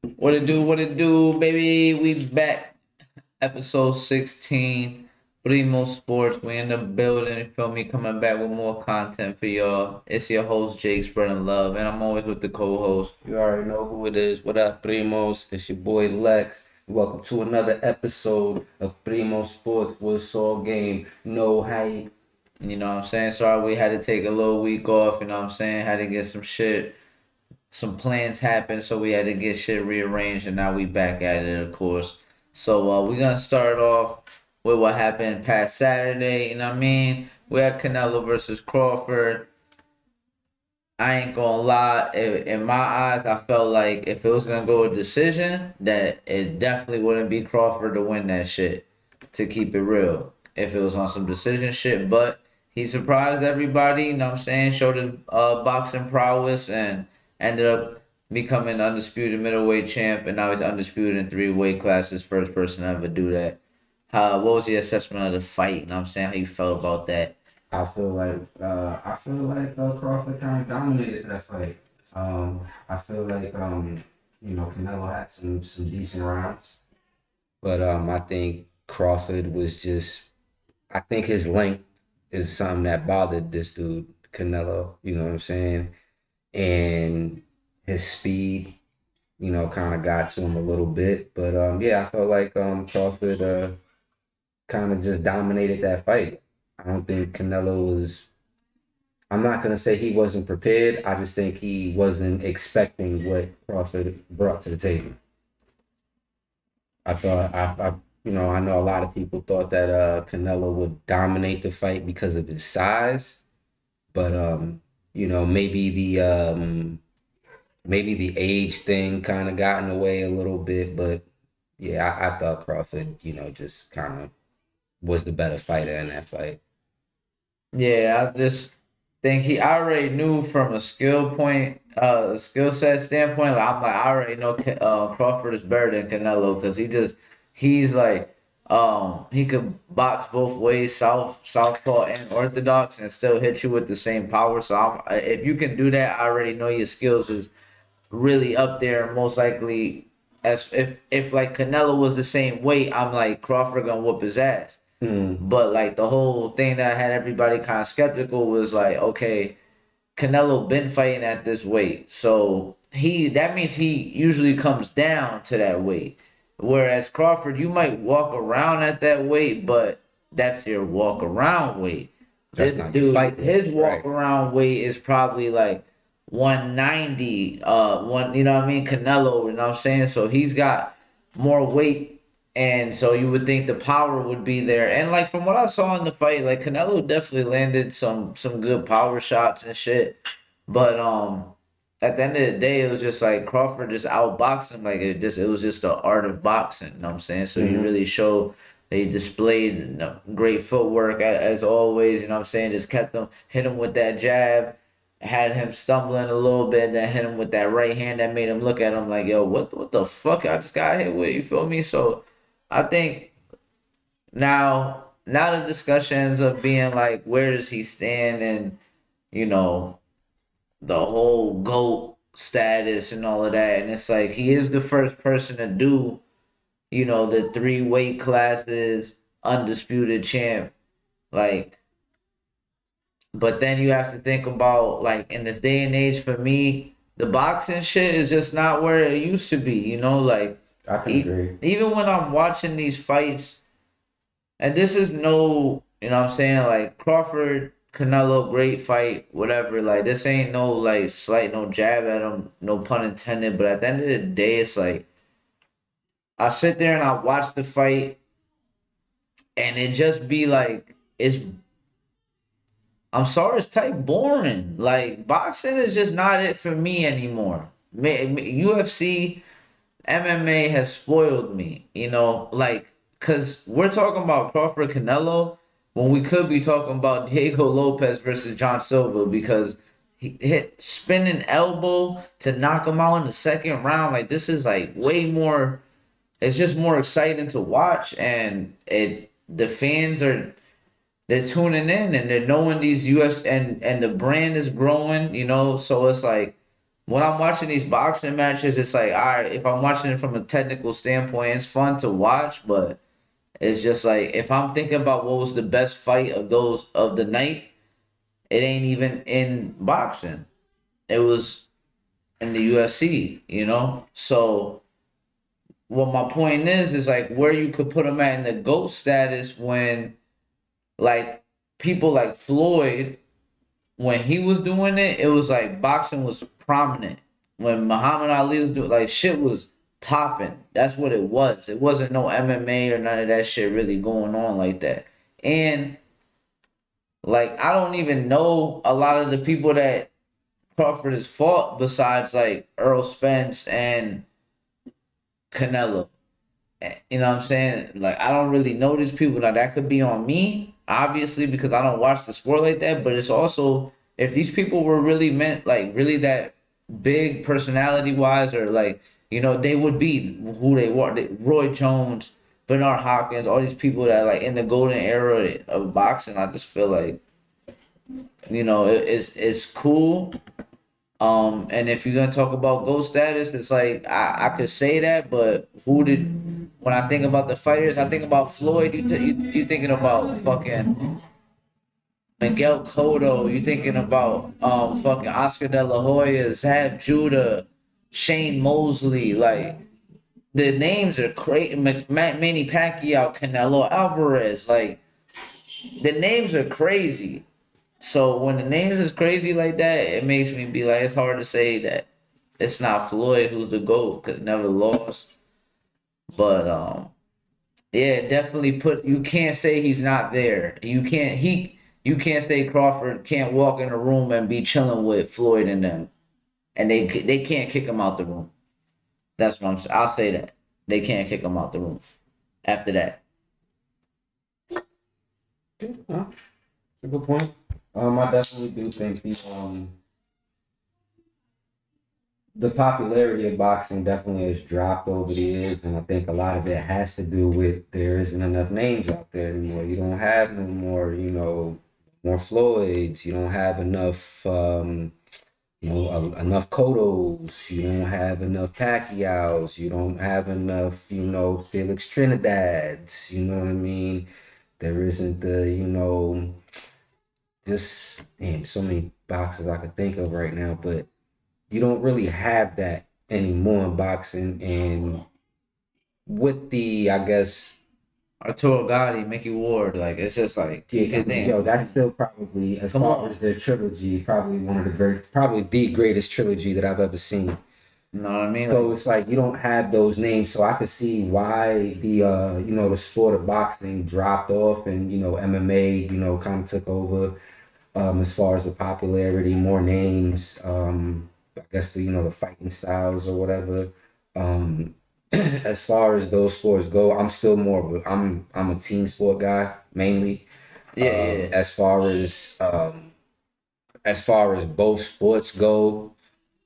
What it do, baby? We back. Episode 16. Primo Sports. We in the building. You feel me? Coming back with more content for y'all. It's your host, Jake, spreading love. And I'm always with the co-host. You already know who it is. What up, Primos? It's your boy Lex. Welcome to another episode of Primo Sports with All Game. No hype. You know what I'm saying? Sorry we had to take a little week off. You know what I'm saying? Had to get some plans happen. So we had to get shit rearranged. And now we back at it, of course. So we're going to start off with what happened past Saturday. You know what I mean? We had Canelo versus Crawford. I ain't gonna lie. In my eyes, I felt like if it was gonna go a decision, that it definitely wouldn't be Crawford to win that shit. To keep it real, if it was on some decision shit, but he surprised everybody. You know what I'm saying? Showed his boxing prowess and ended up becoming undisputed middleweight champ, and now he's undisputed in three weight classes. First person to ever do that. What was your assessment of the fight? You know what I'm saying? How you felt about that? I feel like Crawford kind of dominated that fight. I feel like Canelo had some decent rounds, but I think Crawford was just. I think his length is something that bothered this dude Canelo. You know what I'm saying? And his speed, kind of got to him a little bit. But yeah, I felt like Crawford kind of just dominated that fight. I don't think Canelo was. I'm not gonna say he wasn't prepared. I just think he wasn't expecting what Crawford brought to the table. I thought I know a lot of people thought that Canelo would dominate the fight because of his size, but maybe the age thing kind of got in the way a little bit. But yeah, I thought Crawford, just kind of was the better fighter in that fight. Yeah, I just think he I already knew from a skill set standpoint. Like, I'm like, I already know Crawford is better than Canelo because he's like, he could box both ways, southpaw and orthodox, and still hit you with the same power. So if you can do that, I already know your skills is really up there. Most likely, as if like Canelo was the same weight, I'm like Crawford gonna whoop his ass. Mm, But like the whole thing that had everybody kind of skeptical was like, okay, Canelo been fighting at this weight, so that means he usually comes down to that weight. Whereas Crawford, you might walk around at that weight, but that's your walk around weight. that's This not your dude, fight his weight, walk right? around weight is probably like 190. One, you know what I mean? Canelo, you know what I'm saying? So he's got more weight, and so you would think the power would be there. And like from what I saw in the fight, like Canelo definitely landed some good power shots and shit. But at the end of the day, it was just like Crawford just outboxed him. Like it was just the art of boxing. You know what I'm saying? So he Mm-hmm. really showed they displayed great footwork as always. You know what I'm saying? Just kept him, hit him with that jab, had him stumbling a little bit, then hit him with that right hand that made him look at him like, yo, what the fuck I just got hit with? You feel me? So I think now the discussions of being like, where does he stand, and you know the whole GOAT status and all of that. And it's like he is the first person to do, the three weight classes, undisputed champ. Like, but then you have to think about like in this day and age for me, the boxing shit is just not where it used to be, like I can agree. even when I'm watching these fights, and this is no, what I'm saying, like Crawford, Canelo, great fight, whatever. Like this ain't no like slight, no jab at him, no pun intended. But at the end of the day, it's like I sit there and I watch the fight, and it just be like I'm sorry, it's type boring. Like boxing is just not it for me anymore. UFC, MMA has spoiled me, like, because we're talking about Crawford Canelo when we could be talking about Diego Lopez versus John Silva because he hit spinning elbow to knock him out in the second round. Like, this is like way more, it's just more exciting to watch. And the fans they're tuning in and they're knowing these US and the brand is growing, so it's like, when I'm watching these boxing matches, it's like, all right, if I'm watching it from a technical standpoint, it's fun to watch, but it's just like if I'm thinking about what was the best fight of those of the night, it ain't even in boxing. It was in the UFC, you know? So what my point is like where you could put him at in the GOAT status when like people like Floyd, when he was doing it, it was like boxing was prominent. When Muhammad Ali was doing like shit was popping. That's what it was. It wasn't no MMA or none of that shit really going on like that. And like I don't even know a lot of the people that Crawford has fought besides like Earl Spence and Canelo. You know what I'm saying? Like I don't really know these people. Now that could be on me, obviously, because I don't watch the sport like that. But it's also if these people were really meant like really that big personality wise, or like they would be who they were. Roy Jones, Bernard Hopkins, all these people that like in the golden era of boxing. I just feel like it's cool. And if you're gonna talk about GOAT status, it's like I could say that, but who did? When I think about the fighters, I think about Floyd. You thinking about fucking Miguel Cotto. You thinking about fucking Oscar De La Hoya, Zab Judah, Shane Mosley. Like the names are crazy. Manny Pacquiao, Canelo Alvarez. Like the names are crazy. So when the names is crazy like that, it makes me be like, it's hard to say that it's not Floyd who's the GOAT because never lost. But yeah, definitely put. You can't say he's not there. You can't say Crawford can't walk in a room and be chilling with Floyd and them, and they can't kick him out the room. That's what I'm saying. I'll say that they can't kick him out the room after that. Huh? It's a good point. I definitely do think the popularity of boxing definitely has dropped over the years, and I think a lot of it has to do with there isn't enough names out there anymore. You don't have no more, more Floyds. You don't have enough, enough Cottos. You don't have enough Pacquiaos. You don't have enough, Felix Trinidads. You know what I mean? There isn't the, just damn so many boxers I could think of right now, but you don't really have that anymore in boxing. And with the, I guess, Arturo Gotti, Mickey Ward, like it's just like yeah, good yo, damn. that's still probably as Come far on, as their trilogy, probably one of the probably the greatest trilogy that I've ever seen. you know what I mean? So Like it's like you don't have those names, so I could see why the sport of boxing dropped off, and MMA kind of took over as far as the popularity, more names. I guess the fighting styles or whatever. Um, as far as those sports go, I'm still more of I'm a team sport guy mainly. yeah, yeah. As far as both sports go,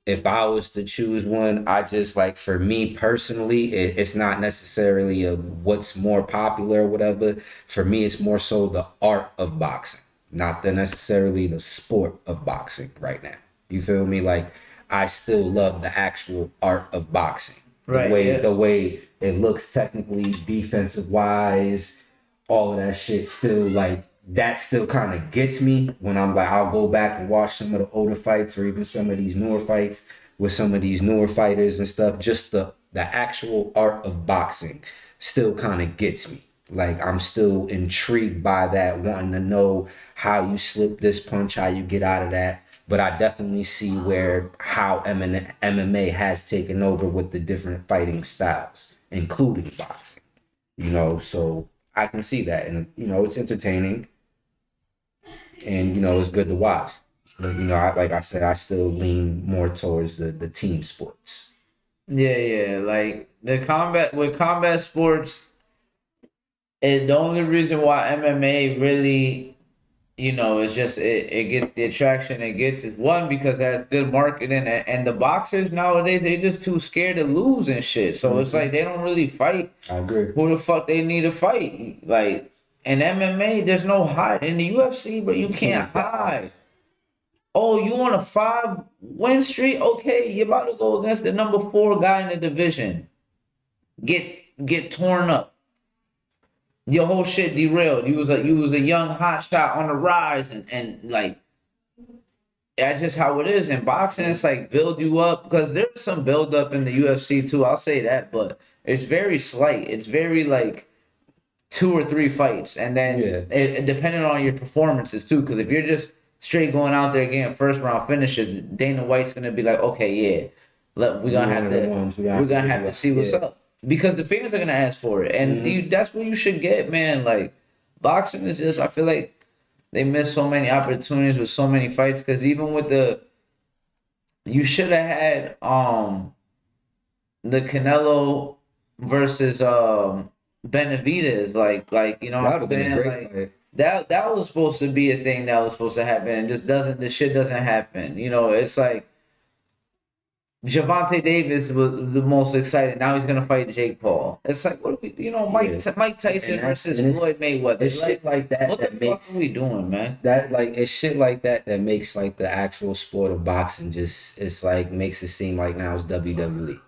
if I was to choose one, I just like for me personally, it's not necessarily a what's more popular or whatever. For me, it's more so the art of boxing, not the necessarily the sport of boxing right now. You feel me? Like I still love the actual art of boxing. The Right, way yeah. the way it looks technically, defensive wise, all of that shit still like that still kind of gets me when I'm like I'll go back and watch some of the older fights or even some of these newer fights with some of these newer fighters and stuff. Just the actual art of boxing still kind of gets me. Like I'm still intrigued by that, wanting to know how you slip this punch, how you get out of that. But I definitely see where how MMA has taken over with the different fighting styles, including boxing. So I can see that, and it's entertaining, and it's good to watch. But like I said, I still lean more towards the team sports. Yeah, yeah. Like the combat with combat sports, and the only reason why MMA really, it's just it gets the attraction it gets is one because it has good marketing and the boxers nowadays they just too scared to lose and shit. So it's Hmm. like they don't really fight I agree. who the fuck they need to fight. Like in MMA, there's no hide. In the UFC, but you You can't can't dodge. hide. Oh, you on a 5 win streak? Okay, you're about to go against the number 4 guy in the division. Get torn up. Your whole shit derailed. You was a young hot shot on the rise, and like that's just how it is in boxing. It's like build you up because there's some build up in the UFC too. I'll say that, but it's very slight. It's very like 2 or 3 fights, and then Yeah, depending on your performances too. Because if you're just straight going out there getting first round finishes, Dana White's gonna be like, okay, yeah, we're you gonna one have of the to ones we we're have to gonna really have to got. see what's Yeah. up because the fans are gonna ask for it, and Hmm. that's what you should get, man. Like boxing is just, I feel like they miss so many opportunities with so many fights because even with the you should have had the Canelo versus Benavidez, like you know That what would I'm have been a saying? great Like fight. that was supposed to be a thing that was supposed to happen and just doesn't the shit doesn't happen. You know, it's like Javante Davis was the most exciting. Now he's gonna fight Jake Paul. It's like what are we, Yeah, Mike and Tyson that's versus and Floyd Mayweather. it's Like shit like that what the that fuck are makes we doing, man? that like it's shit like that that makes like the actual sport of boxing just it's like makes it seem like now it's WWE.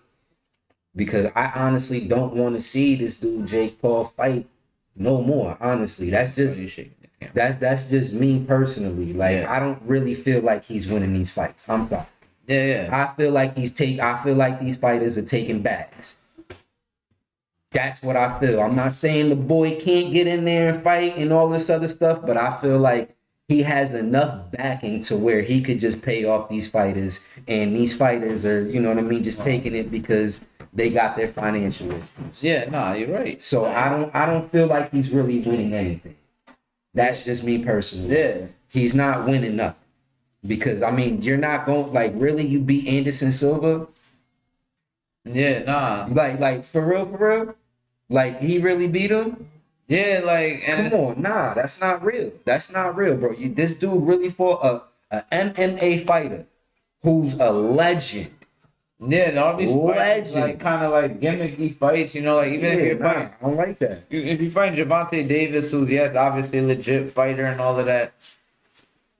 Because I honestly don't want to see this dude Jake Paul fight no more. Honestly, that's Bro, just you shaking the camera. that's just me personally. Like Yeah, I don't really feel like he's winning these fights. I'm sorry. yeah, yeah, I feel like I feel like these fighters are taking bags. That's what I feel. I'm not saying the boy can't get in there and fight and all this other stuff, but I feel like he has enough backing to where he could just pay off these fighters, and these fighters are, you know what I mean, just taking it because they got their financial issues. yeah. Nah, you're right. So I don't feel like he's really winning anything. That's just me personally. Yeah, He's not winning nothing because I mean you're not going like really you beat Anderson Silva yeah, nah. like for real like he really beat him. Yeah, like, and Come it's, on, nah, that's not real. That's not real, bro. This dude really fought a MMA fighter who's a legend. yeah, and all these fights is like Legend. kind of like gimmicky fights, you know, like even if Yeah, you're nah, fighting, I don't like that. if you fight Javante Davis, who's yes, obviously a legit fighter and all of that,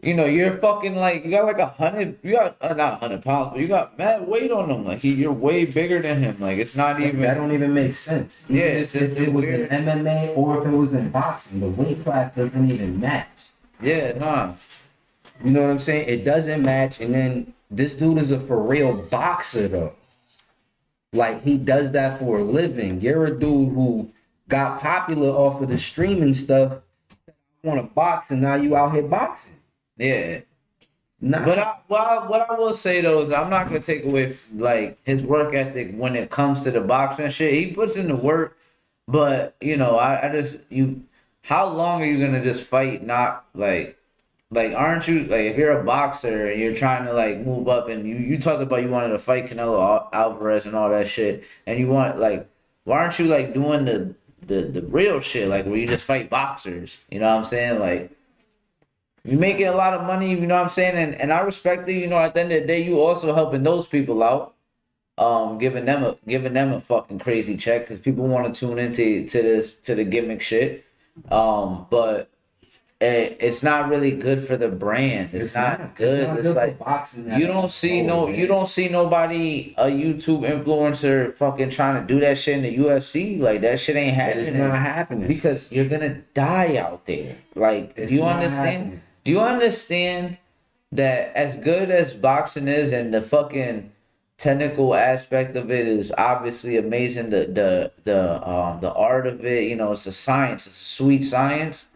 you know, you're fucking like you got like 100, you got not 100 pounds, but you got mad weight on him. Like you're way bigger than him. Like it's not That even, don't even make sense. yeah, Even it's just if it it's was in weird. MMA or if it was in boxing, the weight class doesn't even match. Yeah, nah, You know what I'm saying? It doesn't match. And then this dude is a for real boxer though. Like he does that for a living. You're a dude who got popular off of the streaming stuff. Want to box and now you out here boxing. yeah. But Nah, what I will say though is I'm not gonna take away like his work ethic when it comes to the boxing shit. He puts in the work, but you know, I just you. How long are you gonna just fight? Not like aren't you like if you're a boxer and you're trying to like move up and you talked about you wanted to fight Canelo Alvarez and all that shit and you want like why aren't you like doing the real shit like where you just fight boxers? You know what I'm saying like. You making a lot of money, you know what I'm saying? And I respect it, you know, at the end of the day you also helping those people out. Giving them a fucking crazy check because people want to tune into to the gimmick shit. But it's not really good for the brand. It's it's not. not It's good. not It's good for like boxing you at don't see all, no you man. don't see nobody a YouTube influencer fucking trying to do that shit in the UFC. Like that shit ain't It is not happening happening. because you're gonna die out there. Like, do It's you not understand? happening. Do you understand that as good as boxing is and the fucking technical aspect of it is obviously amazing. The art of it, you know, it's a science. It's a sweet science.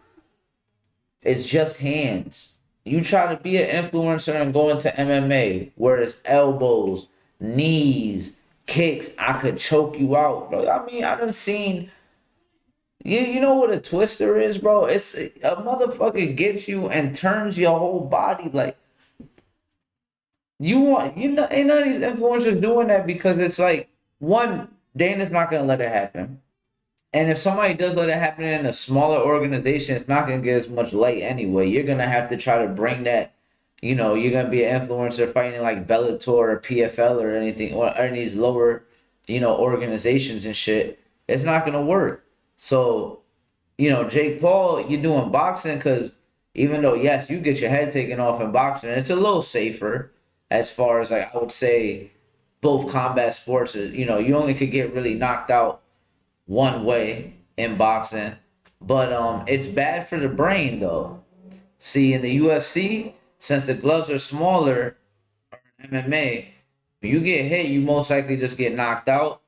It's just hands. You try to be an influencer and go into MMA where it's elbows, knees, kicks. I could choke you out, bro. I mean, I done seen. You know what a twister is, bro? It's a motherfucker gets you and turns your whole body like you know ain't none of these influencers doing that because it's like one, Dana's not gonna let it happen. And if somebody does let it happen in a smaller organization, it's not gonna get as much light anyway. You're gonna have to try to bring that, you know, you're gonna be an influencer fighting like Bellator or PFL or anything or any of these lower, you know, organizations and shit. It's not gonna work. So, you know, Jake Paul, you're doing boxing because even though yes, you get your head taken off in boxing, it's a little safer as far as like I would say both combat sports is, you only could get really knocked out one way in boxing. But it's bad for the brain though. See, in the UFC, since the gloves are smaller, MMA, when you get hit, you most likely just get knocked out.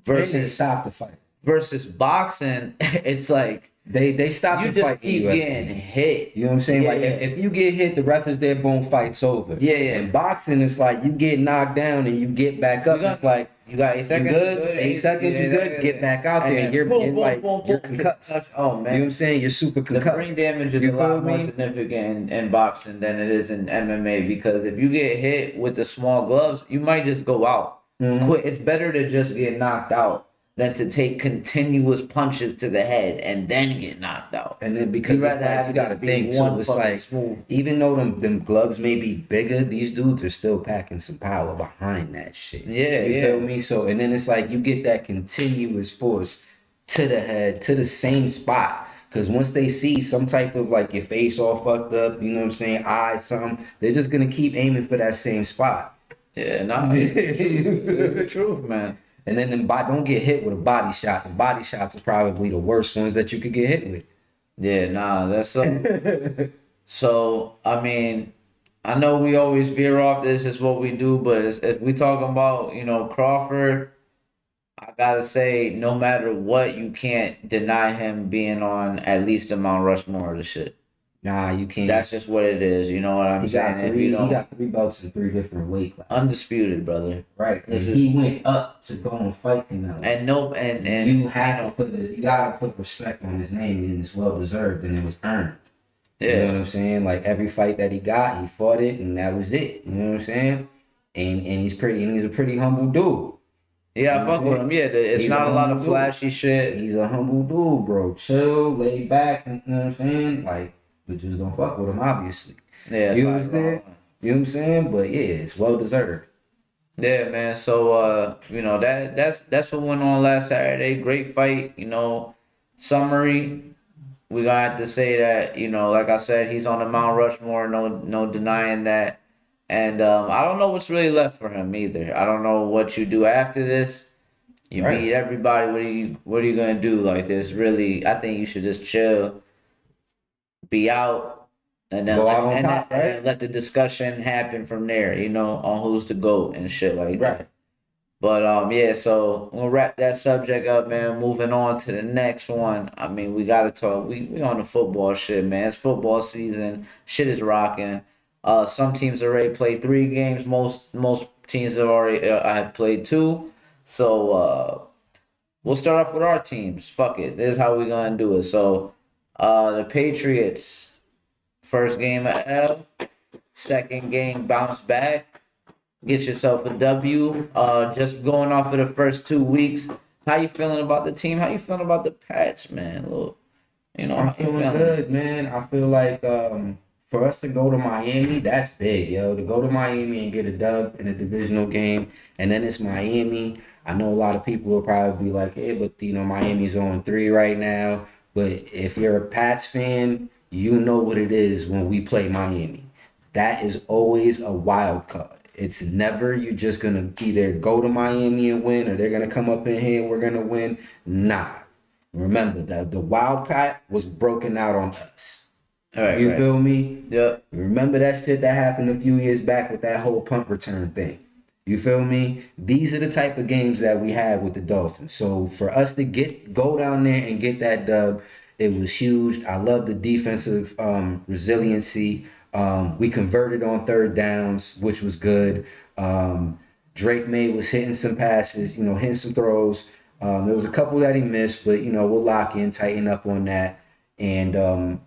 And they Versus stopped the fight. boxing, it's like They stopped you the just fight in the keep getting UFC. hit. You know what I'm saying? Yeah, Like yeah, if you get hit, the ref is there, boom, fight's over. yeah, yeah. In boxing, it's like you get knocked down and you get back You up. got It's like you got 8 seconds. You good, good? 8 seconds, you good, get back out And there, and then you're boom, boom, like boom, you're boom. concussed. Oh You know what I'm man, saying? You're super the brain concussed. damage is a You feel lot more me? significant in boxing than it is in MMA because if you get hit with the small gloves, you might just go out. Hmm. Quit. It's better to just get knocked out than to take continuous punches to the head and then get knocked out. And then You'd because it's rather like have you it got to just be think too, one it's fucking like smooth. even though them gloves may be bigger, these dudes are still packing some power behind that shit. Yeah, You feel yeah. me? So and then it's like you get that continuous force to the head, to the same spot. Cause once they see some type of like your face all fucked up, you know what I'm saying, eyes, something, they're just gonna keep aiming for that same spot. Yeah, nah, it's the truth. It's the truth, man. And then don't get hit with a body shot. The body shots are probably the worst ones that you could get hit with. Yeah, nah, that's so. I mean, I know we always veer off. This is what we do, but if we talking about Crawford, I gotta say, no matter what, you can't deny him being on at least the Mount Rushmore of the shit. Nah, you can't. That's just what it is. You know what I'm saying? If you He don't, got three belts in three different weight classes. undisputed, brother. Right. And This is he went up to go and fight Canelo. and no and You have to you gotta put respect on his name, and it's well deserved and it was earned. You know yeah. what I'm saying? Like every fight that he got, he fought it and that was it. You know what I'm saying? And he's a pretty humble dude. You Yeah, know I what I'm fuck with saying? him. Yeah, it's He's a not a lot humble of dude. flashy shit. He's a humble dude, bro. Chill, laid back, you know what I'm saying? Like, but just don't fuck with him, obviously. Yeah, You like, understand? You know what I'm saying? But yeah, it's well deserved. yeah, man. So that's what went on last Saturday. Great fight. Summary. We gonna have to say that like I said, he's on the Mount Rushmore. No denying that. And I don't know what's really left for him either. I don't know what you do after this. You Right. beat everybody. What are you gonna do? Like this? Really, I think you should just chill, be out, and then Go let out on and then, top, and right? then let the discussion happen from there. On who's the GOAT and shit like Right. that. But yeah, so we'll wrap that subject up, man. Moving on to the next one. I mean, we gotta talk. We on the football shit, man. It's football season. Shit is rocking. Some teams already played 3 games. Most teams have already have played 2. So we'll start off with our teams. Fuck it. This is how we gonna do it. So the Patriots first game at L. Second game bounce back. Get yourself a W. Just going off of the first 2 weeks. How you feeling about the team? How you feeling about the Pats, man? Look, I'm how you feeling feeling? good, man. I feel like for us to go to Miami, that's big, yo. To go to Miami and get a dub in a divisional game, and then it's Miami. I know a lot of people will probably be like, "Hey, but Miami's on 3 right now." But if you're a Pats fan, you know what it is when we play Miami. That is always a wild card. It's never you just gonna either go to Miami and win, or they're gonna come up in here and we're gonna win. Nah. Remember that the Wildcat was broken out on us. All right, You right. feel me? Yep. Remember that shit that happened a few years back with that whole punt return thing. You feel me? These are the type of games that we had with the Dolphins. So for us to go down there and get that dub, it was huge. I love the defensive resiliency. We converted on third downs, which was good. Drake May was hitting some passes, hitting some throws. There was a couple that he missed, but we'll lock in, tighten up on that. And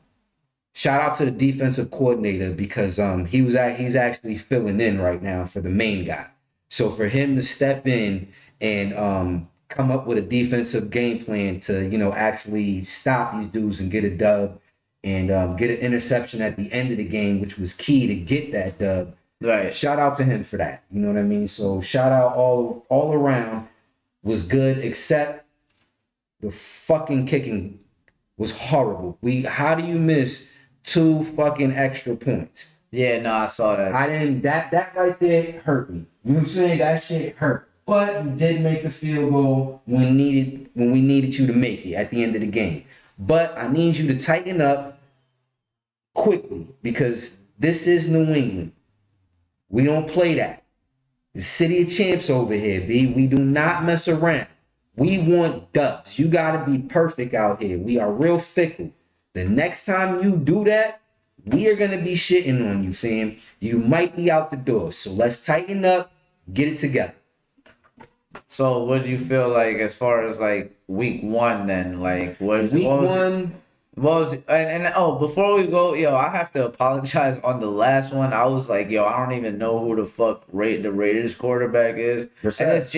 shout out to the defensive coordinator because he's actually filling in right now for the main guy. So for him to step in and come up with a defensive game plan to actually stop these dudes and get a dub and get an interception at the end of the game, which was key to get that dub. Right. Shout out to him for that. You know what I mean? So shout out all around was good, except the fucking kicking was horrible. How do you miss 2 fucking extra points. Yeah, no, I saw that. I didn't that right there hurt me. You know what I'm saying? That shit hurt. But you did make the field goal when we needed you to make it at the end of the game. But I need you to tighten up quickly because this is New England. We don't play that. The city of champs over here, B. We do not mess around. We want dubs. You gotta be perfect out here. We are real fickle. The next time you do that, we are gonna be shitting on you, fam. You might be out the door. So let's tighten up, get it together. So, what do you feel like as far as like week one? Then, like, Week what was one, what was and oh, before we go, yo, I have to apologize on the last one. I was like, yo, I don't even know who the fuck the Raiders quarterback is, and Brissett. it's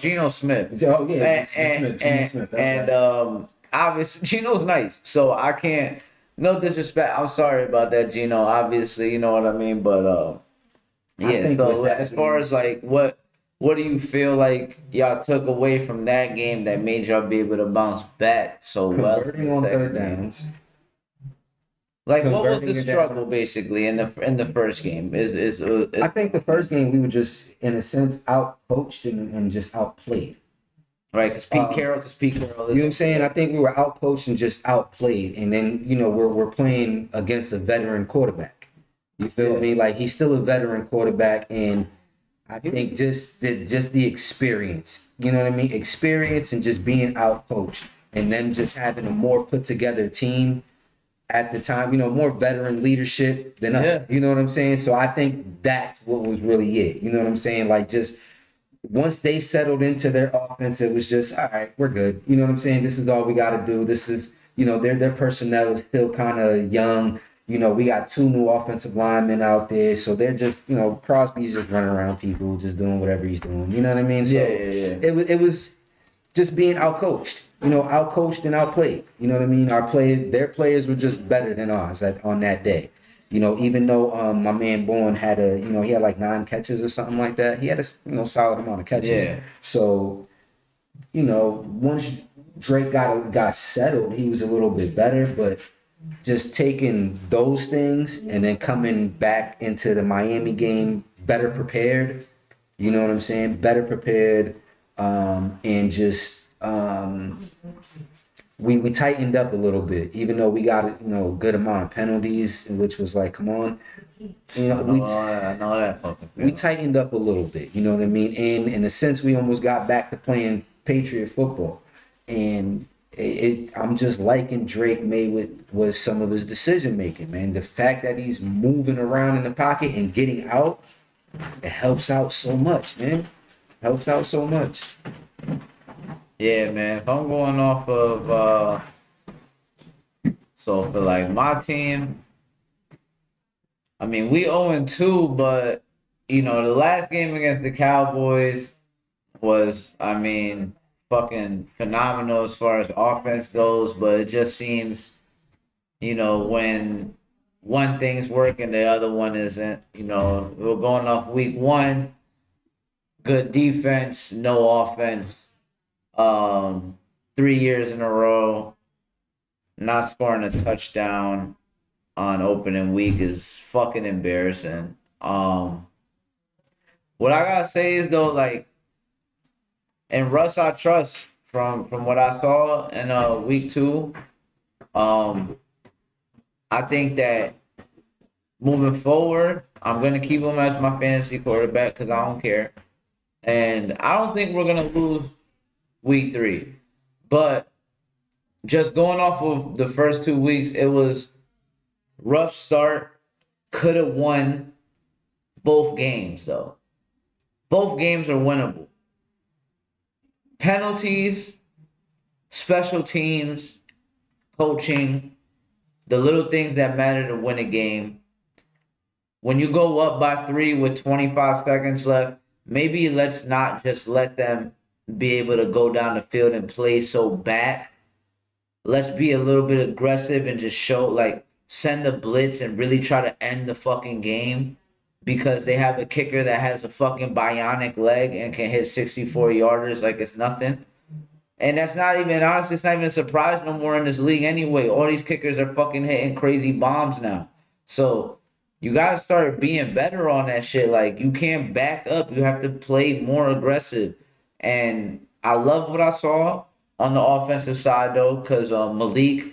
Geno Smith, Oh yeah, Gene and Smith. That's right. obviously Geno's nice, so I can't. No disrespect. I'm sorry about that, Geno. Obviously, you know what I mean, but I yeah. think with So that as far being as like what do you feel like y'all took away from that game that made y'all be able to bounce back so well in converting the on second third game? downs, Like, what was the converting it down. struggle basically in the first game? I think the first game we were just in a sense out coached and just outplayed. right? Um, Because Pete Carroll You know what is I'm saying? I think we were outcoached and just outplayed. And then, we're playing against a veteran quarterback. You feel yeah me? Like he's still a veteran quarterback, and I think just the experience. You know what I mean? Experience and just being outcoached, and then just having a more put together team at the time. More veteran leadership than us. yeah You know what I'm saying? So I think that's what was really it. You know what I'm saying? Like just once they settled into their offense, it was just all right. We're good. You know what I'm saying? This is all we got to do. This is their personnel is still kind of young. We got 2 new offensive linemen out there, so they're just Crosby's just running around people, just doing whatever he's doing. You know what I mean? yeah So yeah yeah it was just being outcoached. Outcoached and outplayed. You know what I mean? Their players were just better than ours on that day. Even though my man Bourne had he had like 9 catches or something like that. He had a solid amount of catches. yeah So once Drake got settled, he was a little bit better. But just taking those things and then coming back into the Miami game better prepared. You know what I'm saying? Better prepared, and just we tightened up a little bit, even though we got a good amount of penalties, which was like, come on, I know I know that fucking we feeling. tightened up a little bit. You know what I mean? And in a sense, we almost got back to playing Patriot football, and I'm just liking Drake May with some of his decision making, man. The fact that he's moving around in the pocket and getting out, it helps out so much, man. Helps out so much. Yeah, man. If I'm going off of so for like my team, I mean we 0-2, but the last game against the Cowboys was, I mean, fucking phenomenal as far as offense goes, but it just seems, when one thing's working, the other one isn't. We're going off week one, good defense, no offense. 3 years in a row, not scoring a touchdown on opening week is fucking embarrassing. What I gotta say is though, like, and Russ I trust from what I saw in week two. Um, I think that moving forward, I'm gonna keep him as my fantasy quarterback because I don't care, and I don't think we're gonna lose week three. But just going off of the first 2 weeks, it was rough start. Could have won both games though. Both games are winnable. Penalties, special teams, coaching, the little things that matter to win a game. When you go up by 3 with 25 seconds left, maybe let's not just let them be able to go down the field and play so back. Let's be a little bit aggressive and just show, like, send a blitz and really try to end the fucking game because they have a kicker that has a fucking bionic leg and can hit 64 yarders like it's nothing. And that's not even honestly, it's not even a surprise no more in this league anyway. All these kickers are fucking hitting crazy bombs now. So you gotta start being better on that shit. Like you can't back up. You have to play more aggressive. And I love what I saw on the offensive side though, because Malik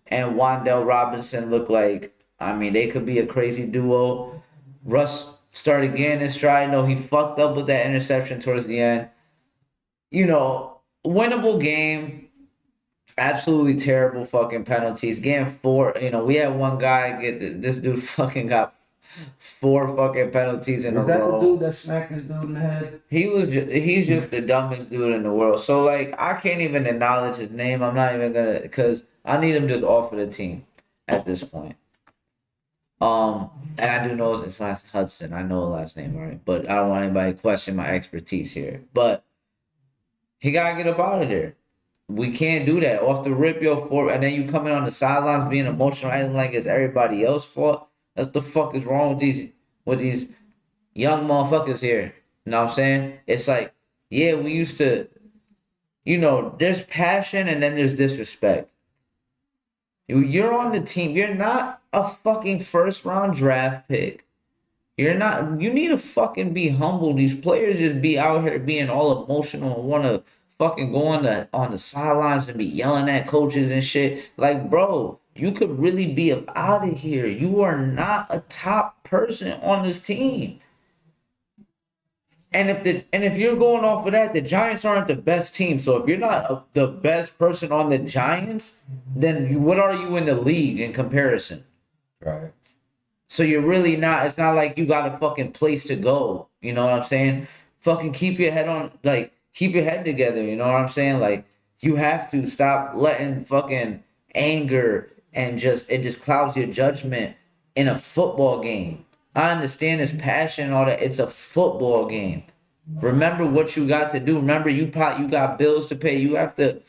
and Wandell Robinson look like I mean they could be a crazy duo. Russ started getting his stride. No, he fucked up with that interception towards the end. Winnable game. Absolutely terrible fucking penalties. Getting four. We had one guy this dude fucking got four fucking penalties in a Was that the row. dude that smacked this dude in the head? He's just the dumbest dude in the world. So like I can't even acknowledge his name. I'm not even gonna because I need him just off of the team at this point. And I do know his last Hudson. I know the last name, right? But I don't want anybody to question my expertise here. But he gotta get up out of there. We can't do that. Off the rip, and then you come in on the sidelines being emotional, acting like it's everybody else's fault. What the fuck is wrong with these young motherfuckers here? You know what I'm saying? It's like, yeah, we used to, there's passion and then there's disrespect. You're on the team. You're not a fucking first round draft pick. You're not. You need to fucking be humble. These players just be out here being all emotional and want to fucking go on the sidelines and be yelling at coaches and shit. Like, bro, you could really be up out of here. You are not a top person on this team. And if you're going off of that, the Giants aren't the best team. So if you're not the best person on the Giants, then what are you in the league in comparison? Right. So you're really not. It's not like you got a fucking place to go. You know what I'm saying? Fucking keep your head on, like keep your head together. You know what I'm saying? Like you have to stop letting fucking anger and it just clouds your judgment in a football game. I understand this passion and all that. It's a football game. Remember what you got to do. Remember you got bills to pay. You have to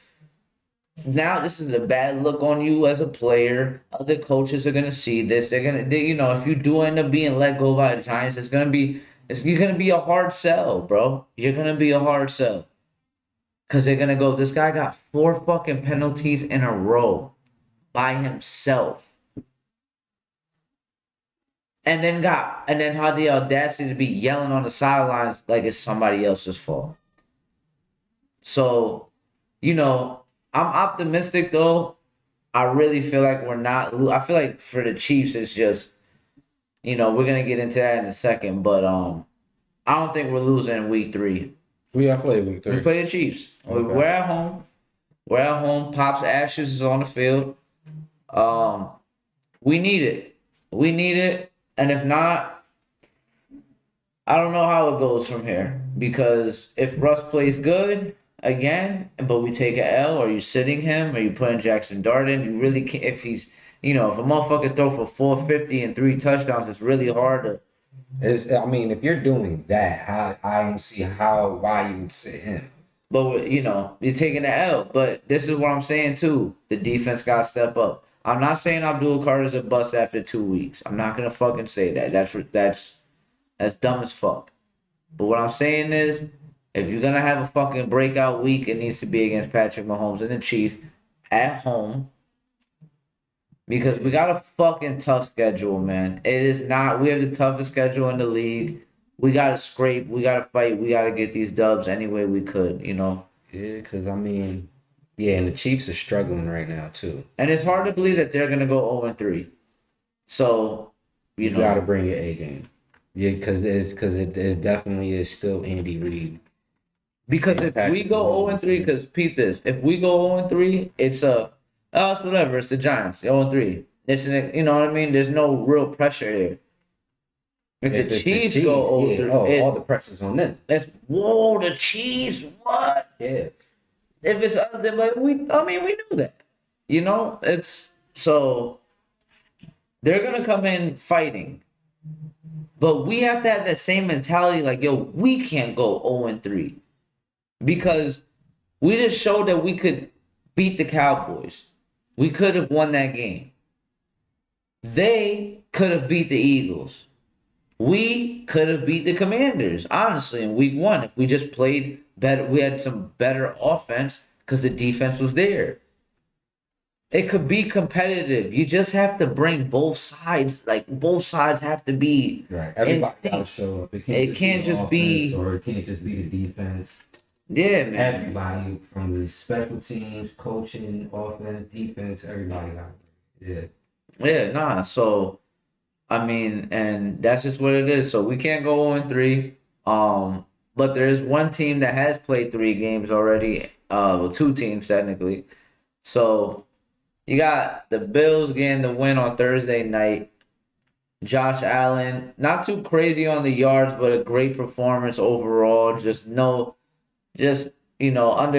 now this is a bad look on you as a player. Other coaches are gonna see this. If you do end up being let go by the Giants, you're gonna be a hard sell, bro. You're gonna be a hard sell. Cause they're gonna go, this guy got four fucking penalties in a row by himself. And then had the audacity to be yelling on the sidelines like it's somebody else's fault. So, I'm optimistic though. I really feel like we're not. I feel like for the Chiefs, it's just we're gonna get into that in a second, but I don't think we're losing in week 3. We got played week 3. We play the Chiefs. Okay. We're at home. We're at home. Pop's ashes is on the field. We need it. We need it, and if not, I don't know how it goes from here because if Russ plays good again, but we take a L, are you sitting him? Are you putting Jackson Dart in? You really can't. If he's, if a motherfucker throw for 450 and 3 touchdowns, it's really hard to. If you're doing that, I don't see why you would sit him. But you're taking the L. But this is what I'm saying too. The defense got to step up. I'm not saying Abdul Carter's a bust after 2 weeks. I'm not gonna fucking say that. That's dumb as fuck. But what I'm saying is, if you're gonna have a fucking breakout week, it needs to be against Patrick Mahomes and the Chiefs at home. Because we got a fucking tough schedule, man. It is not. We have the toughest schedule in the league. We gotta scrape. We gotta fight. We gotta get these dubs any way we could. Yeah, because and the Chiefs are struggling right now too. And it's hard to believe that they're gonna go 0-3. So you gotta bring your A game. Yeah, because it definitely is still Andy Reid. Because if we go 0-3, because Pete this, if we go 0-3, it's whatever. It's the Giants, 0-3. You know what I mean? There's no real pressure here. If the Chiefs go 0-3, all the pressure's on them. The Chiefs, what? Yeah. If it's us, they're like, we knew that. It's so they're gonna come in fighting. But we have to have that same mentality, like, yo, we can't go 0-3. Because we just showed that we could beat the Cowboys. We could have won that game. They could have beat the Eagles. We could have beat the Commanders, honestly, in week 1. If we just played better, we had some better offense. because the defense was there. It could be competitive. You just have to bring both sides. Like both sides have to be Right. in Everybody got to sync. show up. It can't It just be can't the just offense be, or it can't just be the defense. yeah, man. Everybody from the special teams, coaching, offense, defense, everybody got it. Yeah. Yeah, nah. So I mean, and that's just what it is. So we can't go 0-3. But there is one team that has played 3 games already. Well, 2 teams technically. So you got the Bills getting the win on Thursday night. Josh Allen, not too crazy on the yards, but a great performance overall. Just under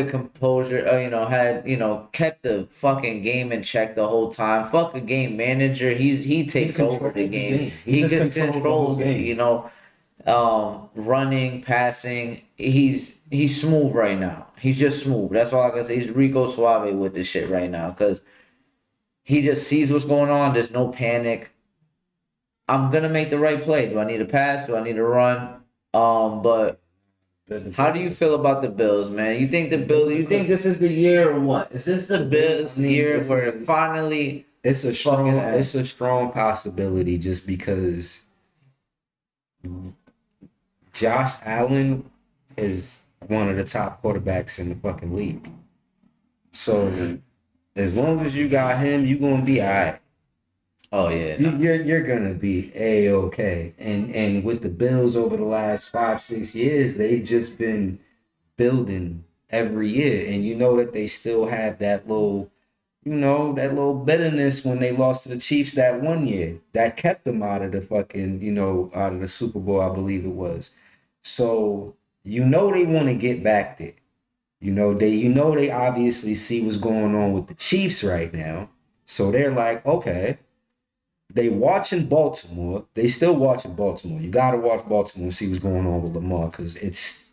composure. Had kept the fucking game in check the whole time. Fuck a game manager. He He takes over controlled the the game. game. He He just just controlled the whole controls it. game. Running, passing. He's smooth right now. He's just smooth. That's all I can say. He's Rico Suave with this shit right now because he just sees what's going on. There's no panic. I'm gonna make the right play. Do I need a pass? Do I need to run? But how do you feel about the Bills, man? You think the Bills? You think this is the year or what? Is this the Bills year where finally It's a fucking strong ass? it's a strong possibility just because Josh Allen is one of the top quarterbacks in the fucking league. So as long as you got him, you're gonna be all right. Oh yeah, You're gonna be a-okay. And with the Bills over the last 5-6 years, they've just been building every year, and you know that they still have that little bitterness when they lost to the Chiefs that one year that kept them out of the fucking out of the Super Bowl, I believe it was. So they want to get back there. They obviously see what's going on with the Chiefs right now. So they're like, okay, they watching Baltimore. They still watching Baltimore. You got to watch Baltimore and see what's going on with Lamar because it's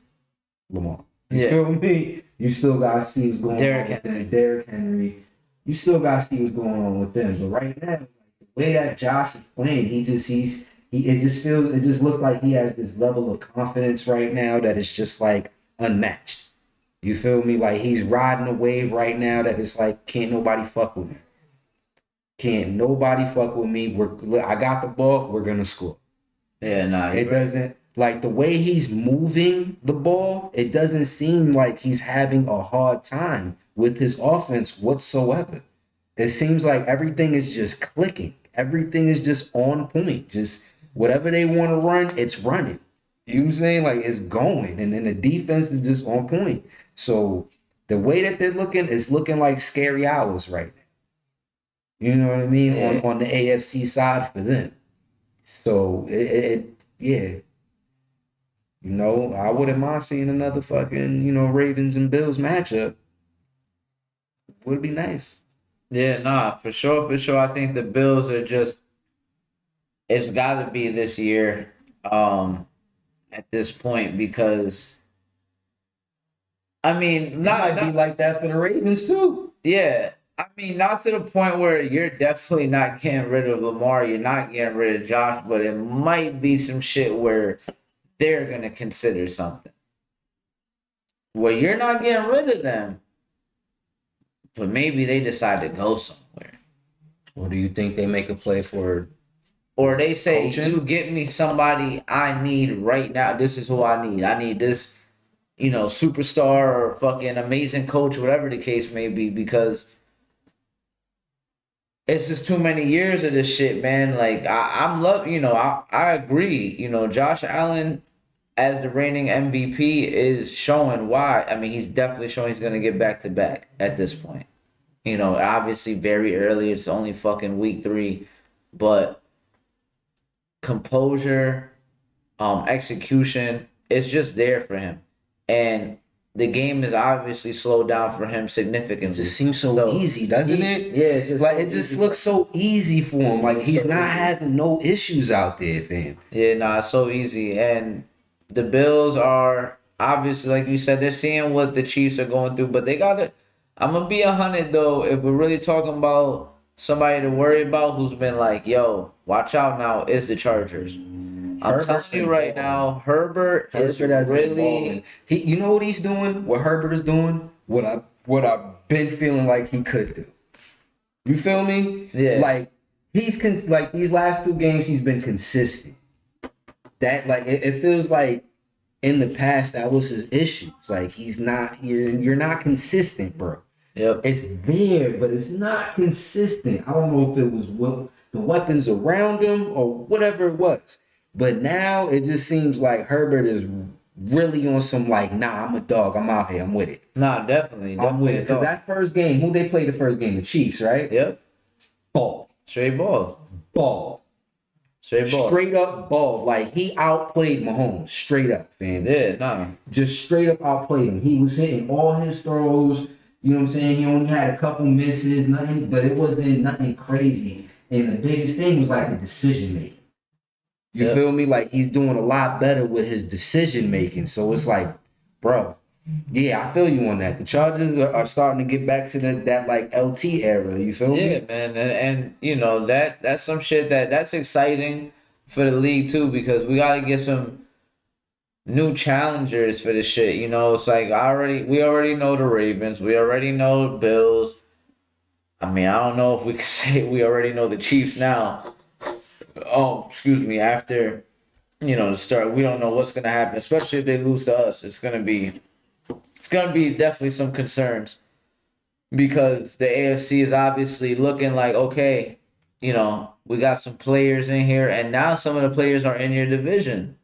Lamar. You yeah. feel me? You still got to see what's going Derrick on with Henry. them. Derrick Henry. You still got to see what's going on with them. But right now, the way that Josh is playing, it just looks like he has this level of confidence right now that is just like unmatched. You feel me? Like he's riding a wave right now that it's like can't nobody fuck with me. Can't nobody fuck with me. I got the ball. We're gonna score. Yeah, nah. It doesn't like the way he's moving the ball. It doesn't seem like he's having a hard time with his offense whatsoever. It seems like everything is just clicking. Everything is just on point. Just whatever they want to run, it's running. You know what I'm saying? Like it's going, and then the defense is just on point. So the way that they're looking is looking like scary hours right now. You know what I mean? Yeah. On the AFC side for them. So yeah. I wouldn't mind seeing another fucking, Ravens and Bills matchup. Would be nice. Yeah, nah, for sure, for sure. I think the Bills are just it's gotta be this year, at this point because I mean It might not be not like that for the Ravens too. yeah. I mean, not to the point where you're definitely not getting rid of Lamar, you're not getting rid of Josh, but it might be some shit where they're gonna consider something. Where you're not getting rid of them, but maybe they decide to go somewhere. Or do you think they make a play for Or they say, you coaching? get me somebody I need right now. This is who I need. I need this, superstar or fucking amazing coach, whatever the case may be, because it's just too many years of this shit, man. Like I'm love, I agree. Josh Allen as the reigning MVP is showing why. I mean, he's definitely showing he's gonna get back to back at this point. Obviously very early. It's only fucking week 3, but composure, execution, it's just there for him. And the game is obviously slowed down for him It significantly. just seems so easy, doesn't it? Yeah, it's just Like so it just easy. looks so easy for him. Like It's he's so not easy. having no issues out there, fam. Yeah, nah, it's so easy. And the Bills are obviously, like you said, they're seeing what the Chiefs are going through, but they gotta. I'm gonna be 100 though. If we're really talking about somebody to worry about who's been like, yo, watch out now, is the Chargers. I'm telling Herbert's you been right balling. now, Herbert is Herbert has been really balling. You know what he's doing? What Herbert is doing? what I've been feeling like he could do. You feel me? Yeah. Like like these last 2 games, he's been consistent. That like it feels like in the past that was his issue. It's like he's not you're not consistent, bro. Yep. It's there, but it's not consistent. I don't know if it was what the weapons around him or whatever it was. But now it just seems like Herbert is really on some like, nah, I'm a dog. I'm out here. I'm with it. Nah, definitely. I'm with Definitely it. a Because dog. that first game, who they played the first game? The Chiefs, right? Yep. Ball. Straight balls. Ball. Straight balls. Straight up ball. Like he outplayed Mahomes. Straight up, fam. Yeah, nah. Just straight up outplayed him. He was hitting all his throws. You know what I'm saying? He only had a couple misses, nothing, but it wasn't nothing crazy. And the biggest thing was like the decision making. You Yep. feel me? Like he's doing a lot better with his decision making. So it's like, bro, yeah, I feel you on that. The Chargers are starting to get back to that like LT era. You feel Yeah, me? man, and you know that's some shit that's exciting for the league too because we got to get some new challengers for this shit. You know, it's like we already know the Ravens, we already know the Bills. I mean, I don't know if we could say we already know the Chiefs now. Oh, excuse me. After the start, we don't know what's gonna happen, especially if they lose to us. It's gonna be definitely some concerns because the AFC is obviously looking like okay, we got some players in here, and now some of the players are in your division.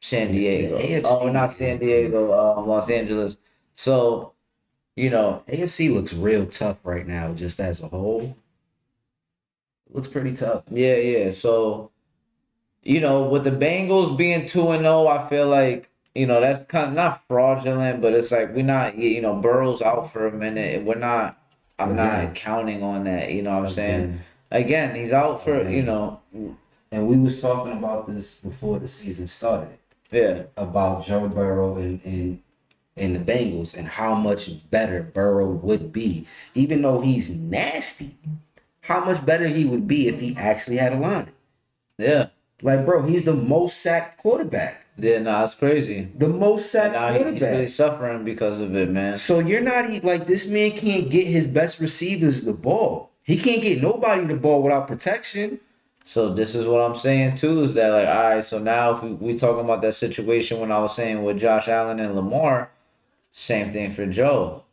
San Diego. Oh, not San Diego. Los Angeles. So, AFC looks real tough right now, just as a whole. It looks pretty tough. yeah, yeah. So, with the Bengals being 2-0, I feel like, that's kind of not fraudulent, but it's like we're not, Burrow's out for a minute. I'm not Again, counting on that. You know what I'm saying? again, Again, he's out for, again. And we was talking about this before the season started yeah. about Joe Burrow and the Bengals and how much better Burrow would be, even though he's nasty. How much better he would be if he actually had a line. Yeah. Like, bro, he's the most sacked quarterback. Yeah, nah, it's crazy. The most And sacked now he's really quarterback. suffering because of it, man. So you're not like this man can't get his best receivers the ball. He can't get nobody the ball without protection. So this is what I'm saying too, is that like, all right, so now if we talking about that situation when I was saying with Josh Allen and Lamar, same thing for Joe.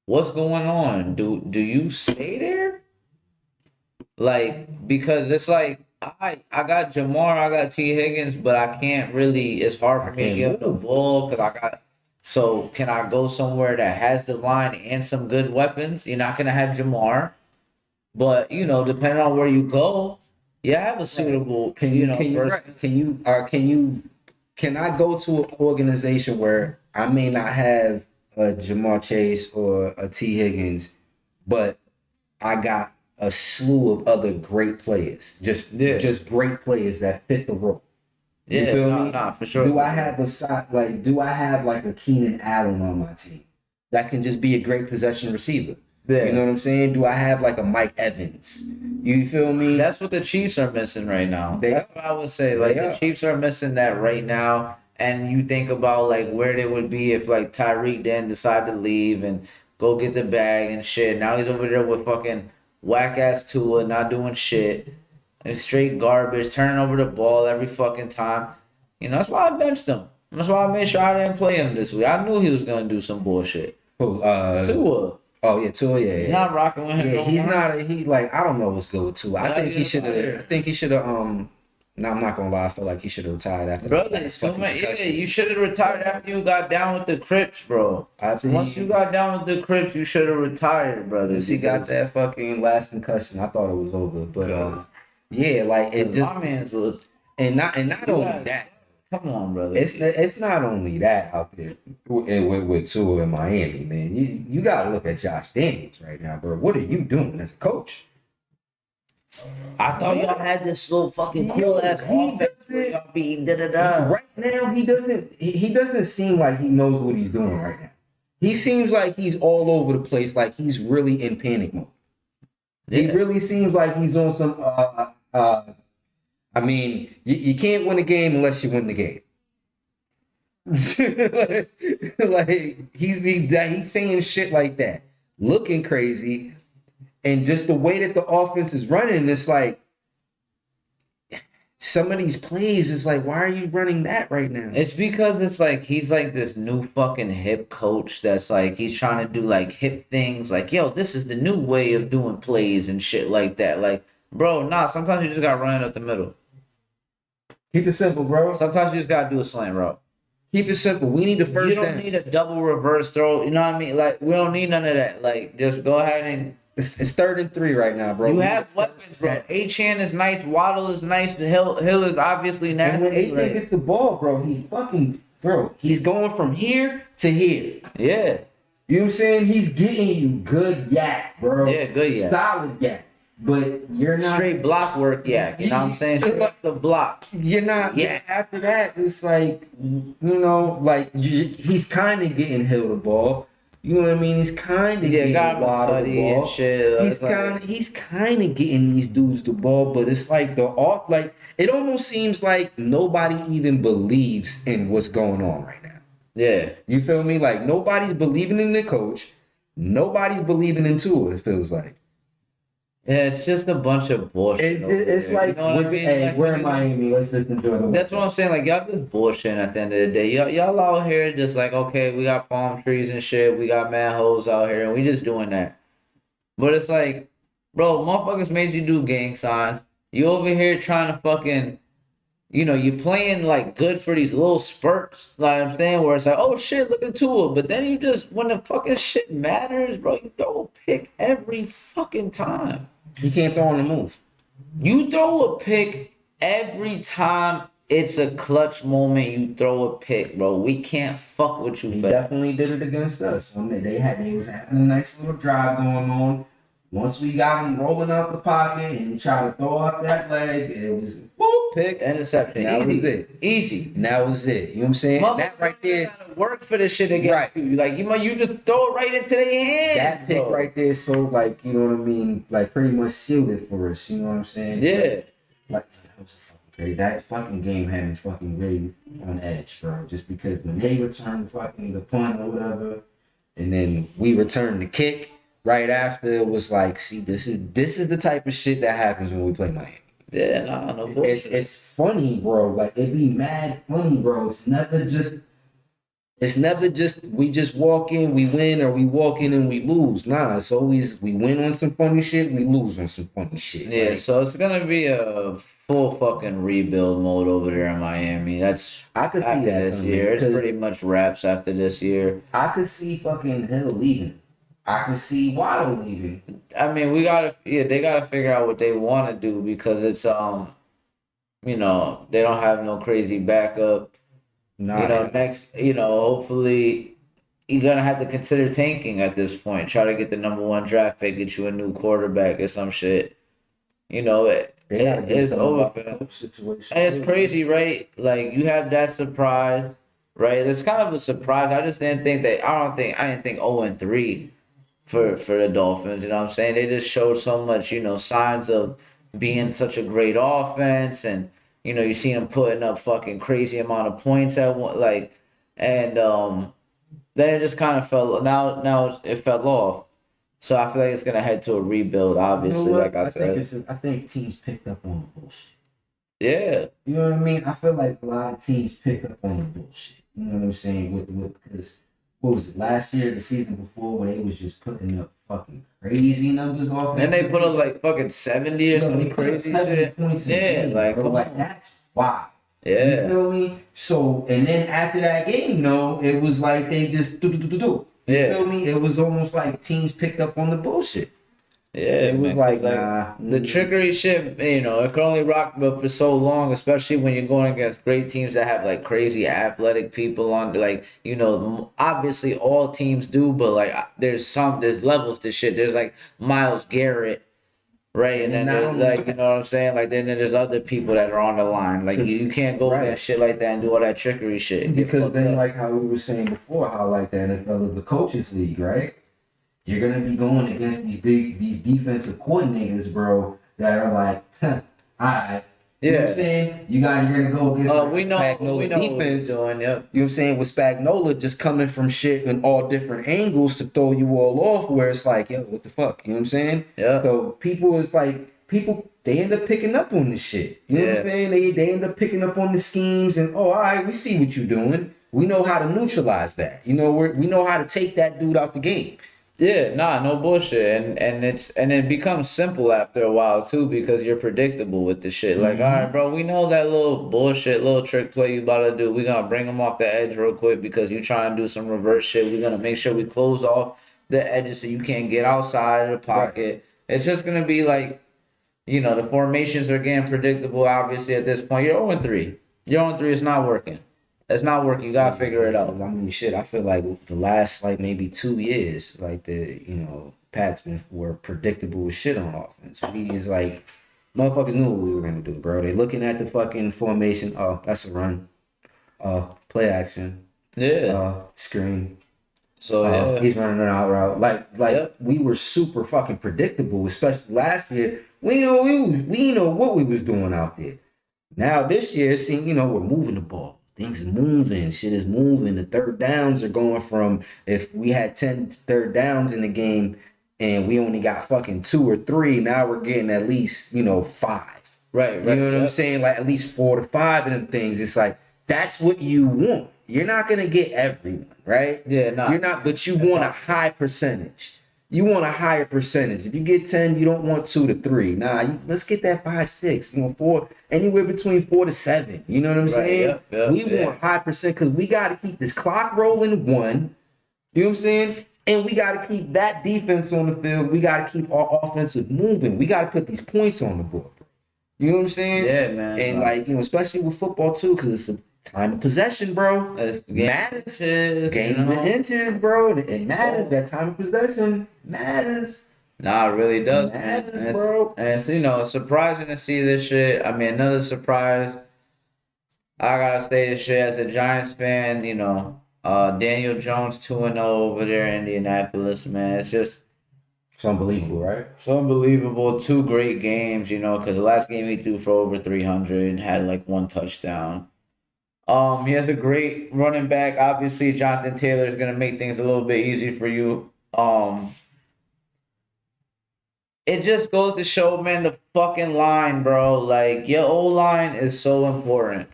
What's going on? Do you stay there? Like, because it's like I got Jamar, I got T. Higgins, but I can't really. It's hard I for me to can't give the move. ball because I got. So can I go somewhere that has the line and some good weapons? You're not gonna have Jamar, but depending on where you go, you have a suitable. Person. Can I go to an organization where I may not have a Jamar Chase or a T. Higgins, but I got a slew of other great players, Yeah, just great players that fit the role. You yeah, feel nah, me? nah, for sure. Do I have a side like? Do I have like a Keenan Allen on my team that can just be a great possession receiver? You know Yeah, what I'm saying? Do I have like a Mike Evans? You feel me? that's what the Chiefs are missing right now. They That's are. what I would say. They Like the are. Chiefs are missing that right now. And you think about like where they would be if like Tyreek then decided to leave and go get the bag and shit. Now he's over there with fucking whack ass Tua, not doing shit. And straight garbage, turning over the ball every fucking time. That's why I benched him. That's why I made sure I didn't play him this week. I knew he was gonna do some bullshit. Who? Tua. Oh yeah, Tua. Yeah, yeah. Not rocking with him Yeah, no he's more. not. He like I don't know what's good with Tua. I Now think he's he a should have. I fighter. think he should have. No, I'm not gonna lie. I feel like he should have retired after that Brother, last so fucking much, yeah, concussion. you should have retired after you got down with the Crips, bro. After Once you he got down with the Crips, you should have retired, brother. once he got Because that fucking last concussion, I thought it was over. But yeah, like it just my man's was and not you only got. that. Come on, brother. It's not only that out there with Tua in Miami, man. You gotta look at Josh Daniels right now, bro. What are you doing as a coach? I thought y'all had this little fucking cool ass He offense where doesn't. y'all be da da da. Right now, he doesn't seem like he knows what he's doing right now. He seems like he's all over the place, like he's really in panic mode. He Yeah, really seems like he's on some. I mean, you can't win a game unless you win the game. like he's saying shit like that, looking crazy, and just the way that the offense is running, it's like some of these plays, it's like, why are you running that right now? It's because it's like he's like this new fucking hip coach that's like he's trying to do like hip things like yo, this is the new way of doing plays and shit like that. Like, bro, nah, sometimes you just gotta run it up the middle. Keep it simple, bro. Sometimes you just gotta do a slant route. Keep it simple. We need the You first don't down. need a double reverse throw. You know what I mean? Like we don't need none of that. Like just go ahead and It's 3rd and 3 right now, bro. you We need have the weapons, first bro. down. H-Chan is nice. Waddle is nice. The Hill is obviously And when nasty. AJ gets the ball, bro, he's going from here to here. Yeah. You know what I'm saying? He's getting you good yak, bro. Yeah, good yak. Solid yak. But you're not Straight block work, yak. You know what I'm saying? Straight up the block. You're not. Yeah. After that, it's like, he's kind of getting Hill the ball. You know what I mean? He's kind of Yeah, got getting him a Waddle the tutty ball. and shit. He's kind of getting these dudes the ball, but it's like it almost seems like nobody even believes in what's going on right now. Yeah. You feel me? Like nobody's believing in the coach. Nobody's believing in Tua, it feels like. Yeah, it's just a bunch of bullshit. It's there. like, You know what I mean? hey, Like, we're in Miami. Let's just enjoy the that's what I'm saying. Like y'all just bullshitting at the end of the day. Y'all out here just like, okay, we got palm trees and shit. We got manholes out here, and we just doing that. But it's like, bro, motherfuckers made you do gang signs. You over here trying to fucking, you playing like good for these little spurts. Like I'm saying, where it's like, oh shit, look into it. But then you just, when the fucking shit matters, bro, you throw a pick every fucking time. He can't throw on the move. You throw a pick every time it's a clutch moment. You throw a pick, bro. We can't fuck with you He for that. definitely did it against us. They was having a nice little drive going on. Once we got him rolling out the pocket and he tried to throw off that leg, it was boop, pick. Interception. And that Easy. was it. Easy. And that was it. You know what I'm saying? And that right there, gotta work for this shit against Right. you. Like you just throw it right into their hands. that pick bro. right there, so like, you know what I mean? Like pretty much sealed it for us. You know what I'm saying? Yeah. Like that was fucking crazy. That fucking game had me fucking really on edge, bro. Just because when they returned fucking the punt or whatever, and then we returned the kick right after, it was like, see, this is the type of shit that happens when we play Miami. Yeah, nah, no bullshit. It's funny, bro. Like it be mad funny, bro. It's never just we just walk in, we win, or we walk in and we lose. Nah, it's always we win on some funny shit, we lose on some funny shit. Yeah, Like, so it's gonna be a full fucking rebuild mode over there in Miami. That's I could see after that this coming, year. It's because pretty much wraps after this year. I could see fucking Hill leaving. I could see Waddle leaving. I mean, they gotta figure out what they want to do because it's they don't have no crazy backup. Nah, Next, hopefully you're gonna have to consider tanking at this point. Try to get the number one draft pick, get you a new quarterback or some shit. they gotta get It's some over about for the them. coach situation. And it's too. crazy, right? Like you have that surprise, right? It's kind of a surprise. I just didn't think that. I didn't think 0-3 for the Dolphins. You know what I'm saying? They just showed so much, signs of being such a great offense, and you see them putting up fucking crazy amount of points at one, and then it just kind of fell. Now it fell off. So I feel like it's gonna head to a rebuild. You know Obviously, what? like I said, I think teams picked up on the bullshit. yeah. You know what I mean? I feel like a lot of teams pick up on the bullshit. You know what I'm saying? Because what was it, last year, the season before, when they was just putting up fucking crazy numbers off. And they put up like fucking 70 or something They put up crazy 70 shit. points in Yeah, a game, like bro. come Like on. that's wild. You Yeah, feel me? So, and then after that game, though, it was like they just do. You Yeah. feel me? It was almost like teams picked up on the bullshit. yeah. It was man, like, 'cause, nah. the trickery shit, it can only rock but for so long, especially when you're going against great teams that have like crazy athletic people on. Like, obviously all teams do, but like there's levels to shit. There's like Miles Garrett. Right, and And then not there's only like, that, what I'm saying? Like, then there's other people that are on the line. Like, you can't go right. against shit like that and do all that trickery shit. Get Because fucked then, up. like how we were saying before, how like the NFL is the coaches league, right? You're gonna be going against these defensive coordinators, bro, that are like, alright, You know what I'm Yeah. saying? You're gonna go against like a We Spagnola know what we're defense. doing. Yep. You know what I'm saying? With Spagnola just coming from shit in all different angles to throw you all off, where it's like, yo, what the fuck? You know what I'm saying? Yep. So people is like, people they end up picking up on this shit. You know what I'm Yeah. saying? They end up picking up on the schemes and all right, we see what you're doing. We know how to neutralize that. You know, we know how to take that dude out the game. Yeah, nah, no bullshit, and it becomes simple after a while too because you're predictable with the shit. Like, all right, Mm-hmm. bro, we know that little bullshit, little trick play you about to do. We gonna bring him off the edge real quick because you trying to do some reverse shit. We gonna make sure we close off the edges so you can't get outside of the Right. pocket. It's just gonna be like, the formations are getting predictable. Obviously, at this point, you're 0-3. You're 0-3. It's not working. It's not working. You gotta Yeah, figure it out. I mean, shit. I feel like the last like maybe 2 years, like Pats been were predictable as shit on offense. We is like motherfuckers knew what we were gonna do, bro. They looking at the fucking formation. Oh, that's a run. Play action. Yeah. Screen. So yeah. He's running an out route. Like Yep. we were super fucking predictable, especially last year. We know what we was doing out there. Now this year, see, we're moving the ball. Things are moving. Shit is moving. The third downs are going from if we had 10 third downs in the game and we only got fucking 2 or 3, now we're getting at least, five. Right. You Right. know what I'm Yep. saying? Like at least 4 to 5 of them things. It's like that's what you want. You're not gonna get everyone, right? Yeah, You're nah. not, but you want a Impossible. high percentage. You want a higher percentage. If you get 10, you don't want 2 to 3. Nah, let's get that 5, 6, 4, anywhere between 4 to 7. You know what I'm Right, saying? yep, yep, We yeah. want high percent because we got to keep this clock rolling. One, you know what I'm saying? And we got to keep that defense on the field. We got to keep our offensive moving. We got to put these points on the board. You know what I'm saying? Yeah, man. And like, especially with football too, because it's a time of possession, bro. It's Matters. games, Games and inches, bro. It matters. That time of possession matters. Nah, it really does, man. Matters, bro. And it's, it's surprising to see this shit. I mean, another surprise. I gotta say this shit as a Giants fan, Daniel Jones 2-0 over there in Indianapolis, man. It's unbelievable, right? It's unbelievable. Two great games, because the last game he threw for over 300 and had like one touchdown. He has a great running back. Obviously, Jonathan Taylor is gonna make things a little bit easier for you. It just goes to show, man, the fucking line, bro. Like your O line is so important.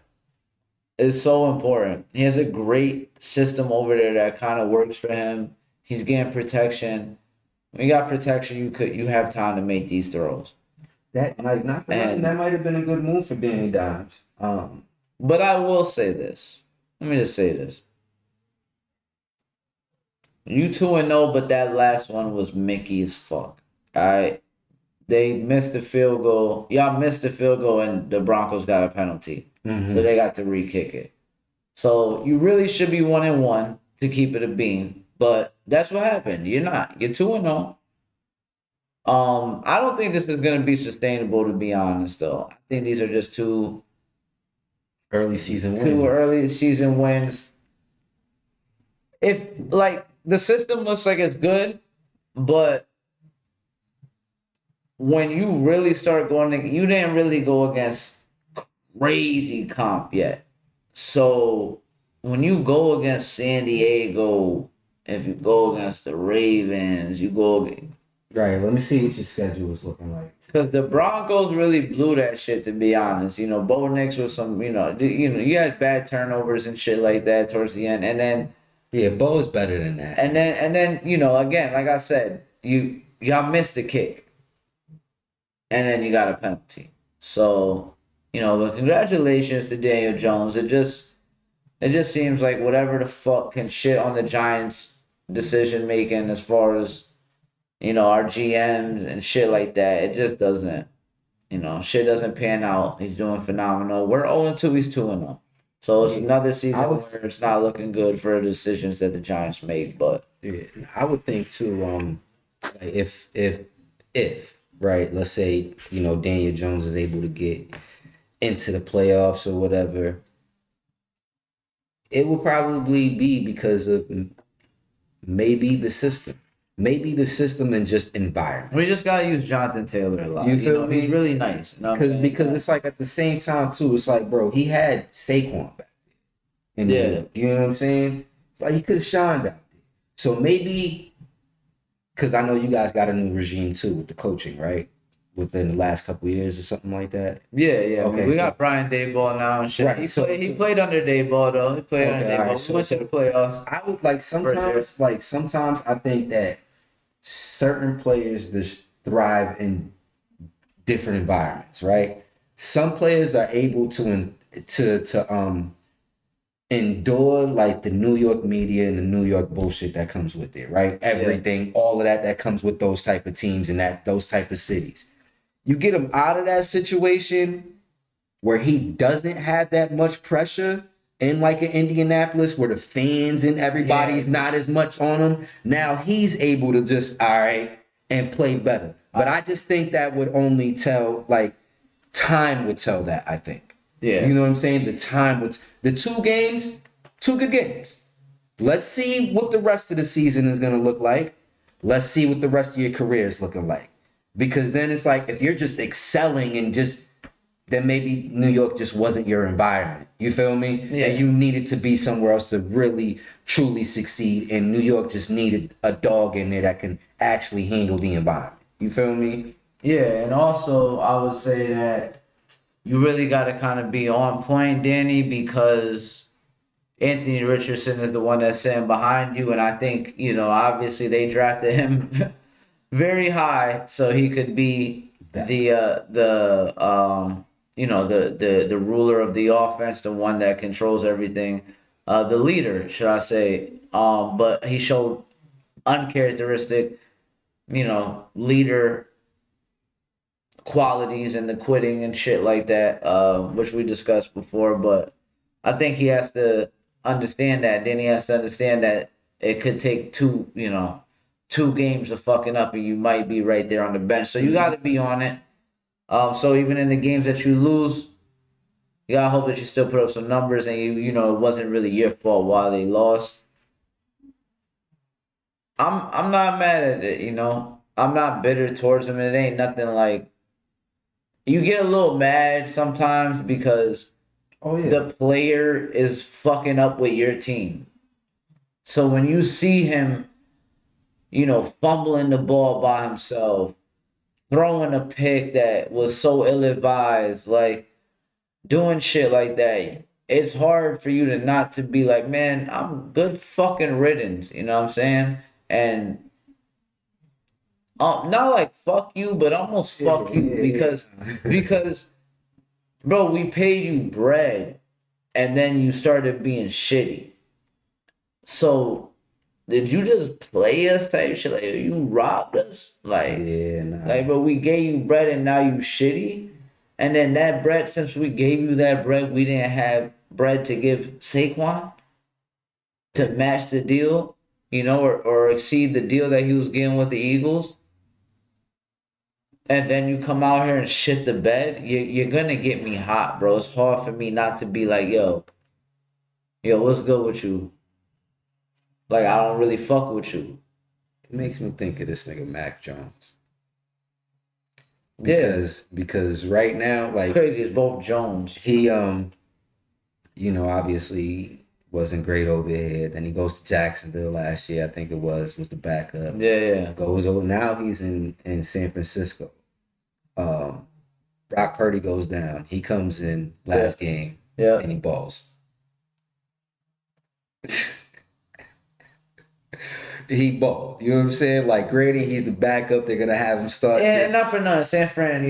It's so important. He has a great system over there that kind of works for him. He's getting protection. When you got protection, you have time to make these throws. That like not for nothing. That And might have been a good move for Danny Dimes. but I will say this. Let me just say this. You 2-0, but that last one was Mickey as fuck. Alright. They missed the field goal. Y'all missed the field goal and the Broncos got a penalty. So Mm-hmm. they got to re-kick it. So you really should be 1-1 to keep it a bean. But that's what happened. You're not. You're 2-0. I don't think this is gonna be sustainable to be honest though. I think these are just Early season two win. early season wins. If like the system looks like it's good, but when you really start you didn't really go against crazy comp yet. So when you go against San Diego, if you go against the Ravens, you go Right. Let me see what your schedule is looking like. because the Broncos really blew that shit. To be honest, Bo Nix was some, you had bad turnovers and shit like that towards the end, and then Yeah, Bo is better than that. again, like I said, y'all missed the kick, and then you got a penalty. So but congratulations to Daniel Jones. It just seems like whatever the fuck can shit on the Giants' decision making as far as our GMs and shit like that. It just doesn't. Shit doesn't pan out. He's doing phenomenal. We're 0-2. He's 2-0. So it's Yeah, another I season would. where it's not looking good for the decisions that the Giants make. But Yeah, I would think too. Like if right, let's say Daniel Jones is able to get into the playoffs or whatever, it will probably be because of maybe the system. maybe the system and just environment. We just gotta use Jonathan Taylor a lot. You feel me? He's really nice. You know what I'm saying? Because it's like at the same time too, it's like, bro, he had Saquon back in New Yeah. York. You know what I'm saying? It's like he could have shined out there. So maybe because I know you guys got a new regime too with the coaching, right? Within the last couple of years or something like that. Yeah. Okay, We so got Brian Daboll now and shit. right, He played under Daboll though. He played under okay, all right. Daboll. We went to the playoffs. I would like sometimes I think that certain players just thrive in different environments, right? Some players are able to endure like the New York media and the New York bullshit that comes with it, right? Everything, all of that comes with those type of teams and those type of cities. You get him out of that situation where he doesn't have that much pressure in like an Indianapolis where the fans and everybody's not as much on him. Now he's able to just all right and play better. But I just think that would only tell like time would tell that, I think. Yeah. You know what I'm saying? The 2 games, 2 good games. Let's see what the rest of the season is gonna look like. Let's see what the rest of your career is looking like. Because then it's like if you're just excelling and just then maybe New York just wasn't your environment. You feel me? Yeah. And you needed to be somewhere else to really truly succeed. And New York just needed a dog in there that can actually handle the environment. You feel me? Yeah, and also I would say that you really got to kind of be on point, Danny, because Anthony Richardson is the one that's sitting behind you, and I think obviously they drafted him very high so he could be the ruler of the offense, the one that controls everything, the leader, should I say? But he showed uncharacteristic, leader qualities and the quitting and shit like that, which we discussed before. But I think he has to understand that. Then he has to understand that it could take two games of fucking up and you might be right there on the bench. So you got to be on it. So even in the games that you lose, you gotta hope that you still put up some numbers and it wasn't really your fault why they lost. I'm not mad at it, I'm not bitter towards him. It ain't nothing like you get a little mad sometimes because the player is fucking up with your team. So when you see him, fumbling the ball by himself, throwing a pick that was so ill-advised, like doing shit like that, it's hard for you to not to be like, man, I'm good fucking riddance, you know what I'm saying? And not like fuck you, but almost fuck you because bro, we paid you bread and then you started being shitty. So did you just play us type shit? Like you robbed us? Like like bro, we gave you bread and now you shitty? And then that bread, since we gave you that bread, we didn't have bread to give Saquon to match the deal, or exceed the deal that he was getting with the Eagles. And then you come out here and shit the bed, you're gonna get me hot, bro. It's hard for me not to be like, yo, what's good with you? Like, I don't really fuck with you. It makes me think of this nigga Mac Jones. Because right now, like it's crazy, it's both Jones. He obviously wasn't great over here. Then he goes to Jacksonville last year, I think it was the backup. Yeah. Goes over now he's in San Francisco. Brock Purdy goes down. He comes in last game and he balls. He balled. You know what I'm saying? Like Grady, he's the backup. They're gonna have him start. Yeah, not for nothing. San Fran,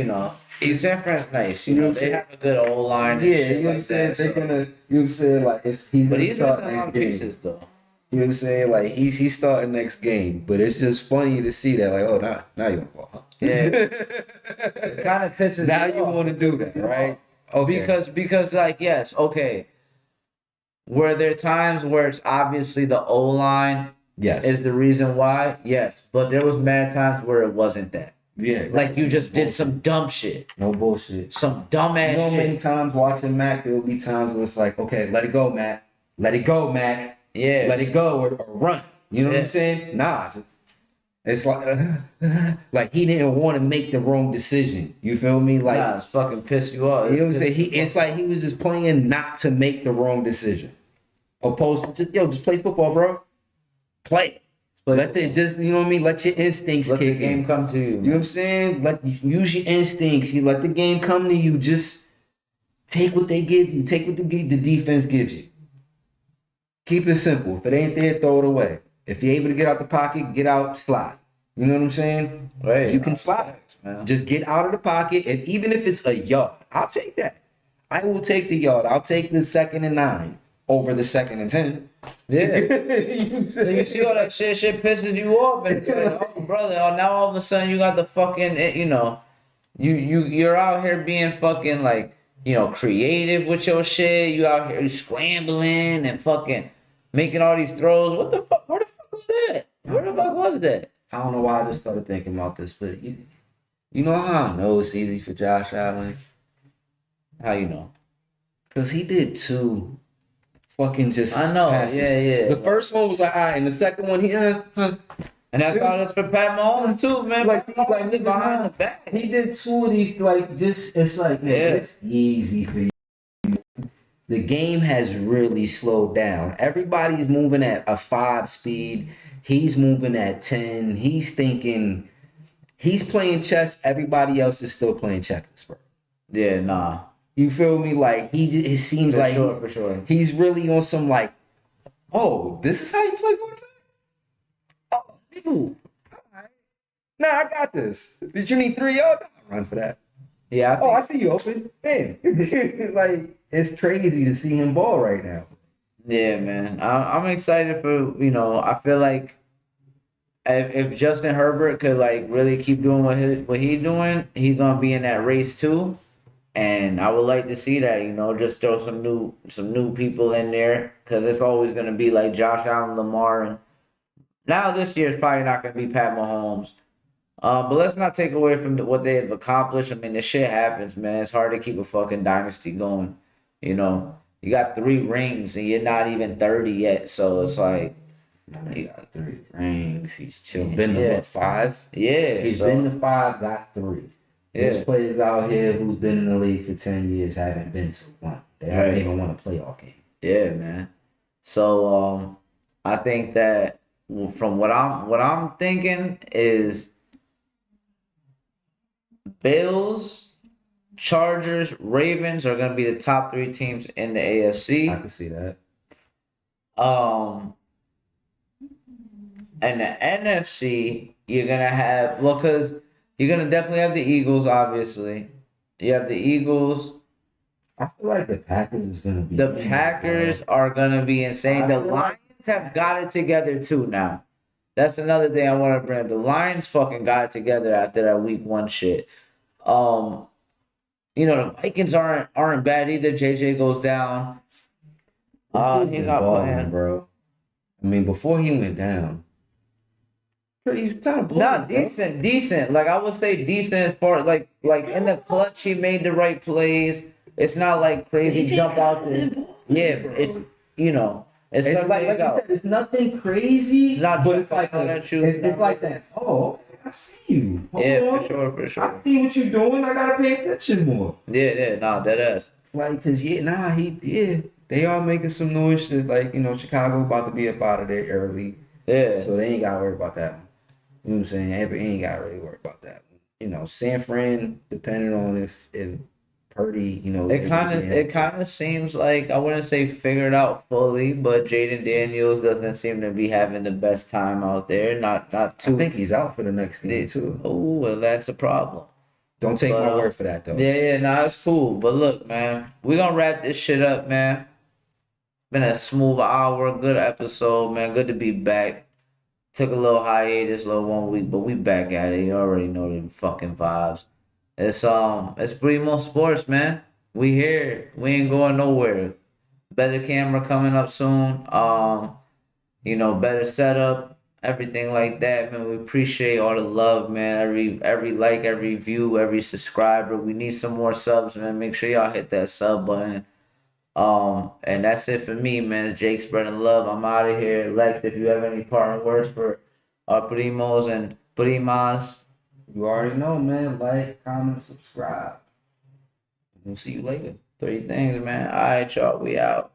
San Fran's nice. They have a good old line. And shit, you know what I'm saying? They're gonna, you know what I'm saying? Like he's gonna start next game. Pieces, though. You know what I'm saying? Like he's starting next game, but it's just funny to see that. Like, oh, now you want to ball, huh? Yeah, it kind of pisses. Now you want to do that, right? Okay. Because like yes, okay. Were there times where it's obviously the O line? Yes. Is the reason why? Yes, but there was mad times where it wasn't that. Yeah. Like you just did some dumb shit. No bullshit. Some dumb ass shit. Many times watching Mac, there will be times where it's like, okay, let it go, Mac. Let it go, Mac. Yeah. Let it go or run. You know what I'm saying? Nah. It's like he didn't want to make the wrong decision. You feel me? Nah, Like, it's fucking piss you off. you know It what I'm saying? pisses He the it's fuck like off. he was just playing not to make the wrong decision. Opposed to just play football, bro. Play. Play Let the football. just you know what I mean. Let your instincts Let the kick game in. come to you, You know what I'm man. saying? Let use your instincts. You let the game come to you. Just take what they give you. Take what the defense gives you. Keep it simple. If it ain't there, throw it away. If you're able to get out the pocket, get out, slide. You know what I'm saying? Right, You can nah, slide. facts, man. Just get out of the pocket, and even if it's a yard, I'll take that. I will take the yard. I'll take the 2nd and 9 over the 2nd and 10. Yeah. You So you see all that shit pisses you off, and it's like, oh brother, oh, now all of a sudden you got the fucking, you're out here being fucking like, creative with your shit. You out here scrambling and fucking making all these throws. What the fuck? Where the fuck was that? Where the fuck was that? I don't know why I just started thinking about this, but you know how I know it's easy for Josh Allen? How you know? Because he did two fucking just I know, passes. yeah, The yeah. first one was like, all right, and the second one, And that's how it is for Pat Mahomes too, man. like, Pat Mahomes is nigga, behind the nah. back. He did two of these, like, just, it's like, man, Yeah, it's easy for you. The game has really slowed down. Everybody's moving at a 5 speed. He's moving at 10. He's thinking, he's playing chess. Everybody else is still playing checkers, bro. yeah, nah, You feel me? Like, it seems for like sure, for sure. he's really on some, like, oh, this is how you play quarterback? Oh, people. All right. Nah, I got this. Did you need 3 yards? I'll run for that. Yeah, I Oh, I think. see you open. Man. Like, it's crazy to see him ball right now. Yeah, man. I'm excited for, I feel like if Justin Herbert could like really keep doing what he's doing, he's gonna be in that race too. And I would like to see that, just throw some new people in there because it's always gonna be like Josh Allen, Lamar, and now this year is probably not gonna be Pat Mahomes. But let's not take away from what they have accomplished. I mean, this shit happens, man. It's hard to keep a fucking dynasty going. You got 3 rings and you're not even 30 yet, so it's like, My man got 3 rings. He's chill. Been to yeah, what, 5? yeah. He's been to So 5, got 3. There's yeah, players out here who's been in the league for 10 years haven't been to one. They haven't right, even won a playoff game. yeah, man. So I think that from what I'm thinking is Bills, Chargers, Ravens are gonna be the top 3 teams in the I AFC. can see that. Um, and the NFC, you're gonna have because you're gonna definitely have the Eagles, obviously. You have the Eagles. I feel like the Packers is gonna be The in there, Packers bro. are gonna be insane. I The feel like Lions have got it together too now. That's another thing I want to bring up. The Lions fucking got it together after that week 1 shit. Um, the Vikings aren't bad either. JJ goes down. this dude He's been not balling, playing. bro. I mean, before he went down, he's kind of balling, Not bro. decent, decent. Like I would say decent as far like in the clutch he made the right plays. It's not like crazy JJ jump kind out of there. been balling, Yeah, it's bro. it's It's stuff like lays you said, out. it's nothing It's crazy, not but it's jumping like out at you. it's like that. Oh, okay, I see you. Hold Yeah, for on, sure, for I sure. see what you're doing. I gotta pay attention more. Yeah, yeah, nah, dead ass. Like, cause they are making some noise. That, like, Chicago about to be up out of there early, Yeah. so they ain't gotta worry about that one. You know what I'm saying? Every ain't gotta really worry about that one. San Fran, depending on if Purdy, is It able to kind get of it healthy. kind of seems like I wouldn't say figured out fully, but Jaden Daniels doesn't seem to be having the best time out there. Not I too. think he's out for the next game too. Oh, well, that's a problem. Don't take But my word for that though. yeah, yeah, nah, it's cool. But look, man, we gonna wrap this shit up, man. Been a smooth hour, good episode, man. Good to be back. Took a little hiatus, little 1 week, but we back at it. You already know the fucking vibes. It's Primo Sports, man. We here. We ain't going nowhere. Better camera coming up soon. Better setup, everything like that, man. We appreciate all the love, man. Every like, every view, every subscriber. We need some more subs, man. Make sure y'all hit that sub button. And that's it for me, man. It's Jake spreading love. I'm out of here. Lex, if you have any parting words our primos and primas. You already know, man. Like, comment, subscribe. We'll see you later. Three things, man. All right, y'all. We out.